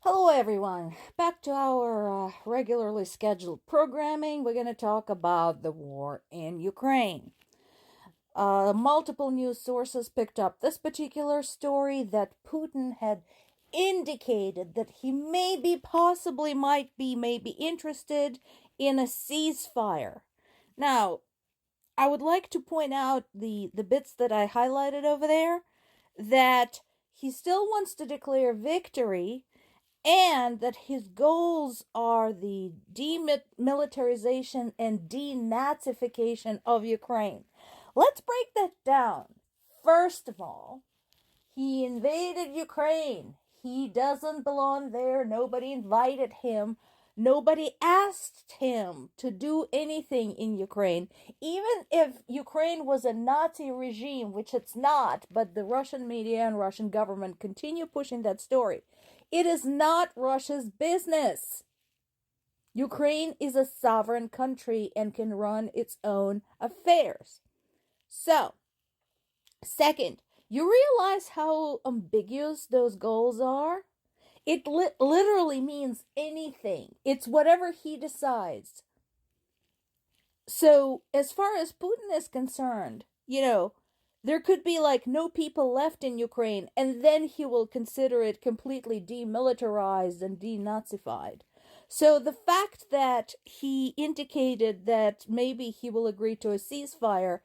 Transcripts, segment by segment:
Hello, everyone. Back to our regularly scheduled programming. We're going to talk about the war in Ukraine. Multiple news sources picked up this particular story that Putin had indicated that he might be interested in a ceasefire. Now, I would like to point out the bits that I highlighted over there, that he still wants to declare victory and that his goals are the demilitarization and denazification of Ukraine. Let's break that down. First of all, he invaded Ukraine. He doesn't belong there. Nobody invited him. Nobody asked him to do anything in Ukraine. Even if Ukraine was a Nazi regime, which it's not, but the Russian media and Russian government continue pushing that story. It is not Russia's business. Ukraine is a sovereign country and can run its own affairs. So, second, you realize how ambiguous those goals are? It literally means anything. It's whatever he decides. So, as far as Putin is concerned, there could be like no people left in Ukraine, and then he will consider it completely demilitarized and denazified. So the fact that he indicated that maybe he will agree to a ceasefire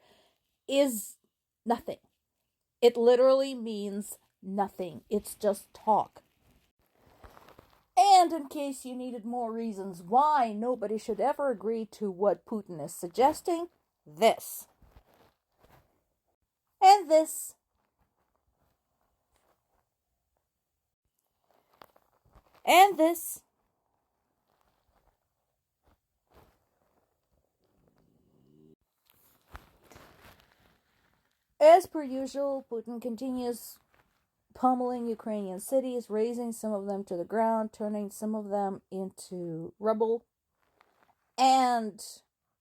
is nothing. It literally means nothing. It's just talk. And in case you needed more reasons why nobody should ever agree to what Putin is suggesting, this. And this. And this. As per usual, Putin continues pummeling Ukrainian cities, razing some of them to the ground, turning some of them into rubble. And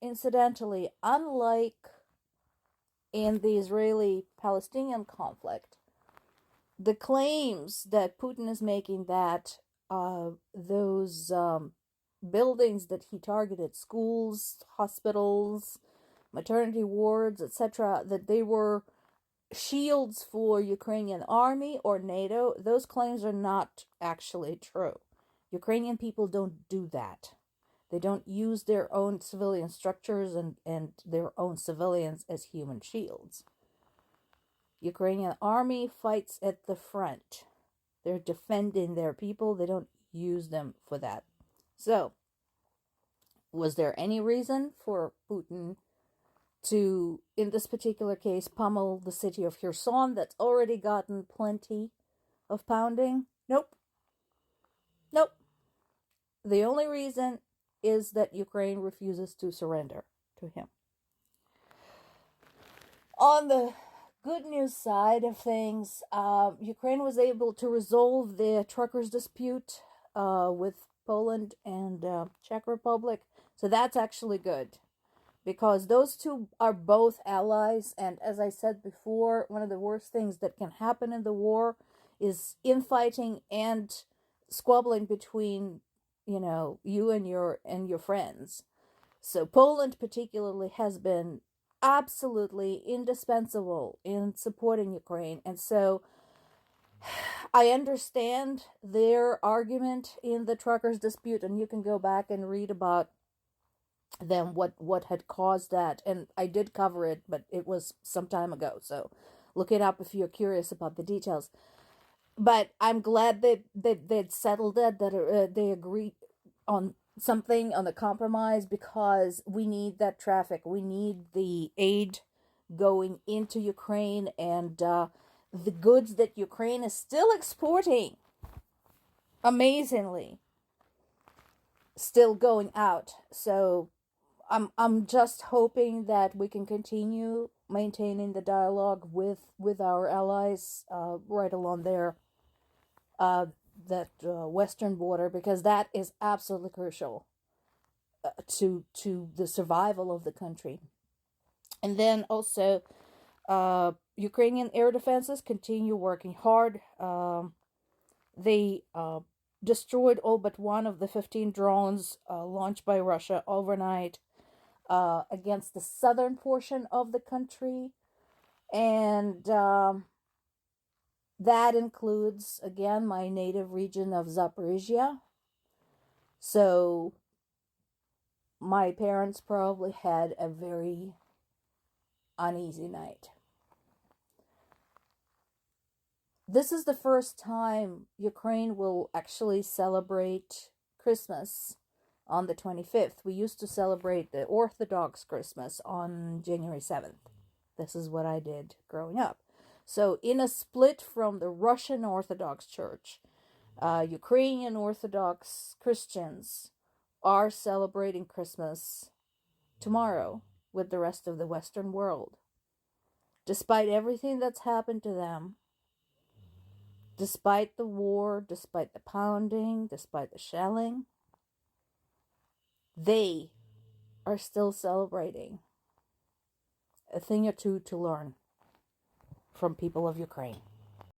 incidentally, unlike in the Israeli-Palestinian conflict, the claims that Putin is making that those buildings that he targeted, schools, hospitals, maternity wards, etc., that they were shields for Ukrainian army or NATO, those claims are not actually true. Ukrainian people don't do that. They don't use their own civilian structures and their own civilians as human shields. Ukrainian army fights at the front. They're defending their people. They don't use them for that. So, was there any reason for Putin to, in this particular case, pummel the city of Kherson that's already gotten plenty of pounding? Nope. Nope. The only reason is that Ukraine refuses to surrender to him. On the good news side of things, Ukraine was able to resolve the truckers' dispute with Poland and Czech Republic. So that's actually good, because those two are both allies. And as I said before, one of the worst things that can happen in the war is infighting and squabbling between, you and your friends. So Poland particularly has been absolutely indispensable in supporting Ukraine. And so I understand their argument in the truckers' dispute, and you can go back and read about them, what had caused that. And I did cover it, but it was some time ago. So look it up if you're curious about the details. But I'm glad that they'd settled it, that they agreed on something, on the compromise, because we need that traffic. We need the aid going into Ukraine, and the goods that Ukraine is still exporting, amazingly, still going out. So I'm just hoping that we can continue maintaining the dialogue with our allies right along there, that western border, because that is absolutely crucial to the survival of the country. And then also, Ukrainian air defenses continue working hard. They destroyed all but one of the 15 drones launched by Russia overnight against the southern portion of the country. And that includes, again, my native region of Zaporizhia. So my parents probably had a very uneasy night. This is the first time Ukraine will actually celebrate Christmas on the 25th. We used to celebrate the Orthodox Christmas on January 7th. This is what I did growing up. So in a split from the Russian Orthodox Church, Ukrainian Orthodox Christians are celebrating Christmas tomorrow with the rest of the Western world. Despite everything that's happened to them, despite the war, despite the pounding, despite the shelling, they are still celebrating. A thing or two to learn from people of Ukraine.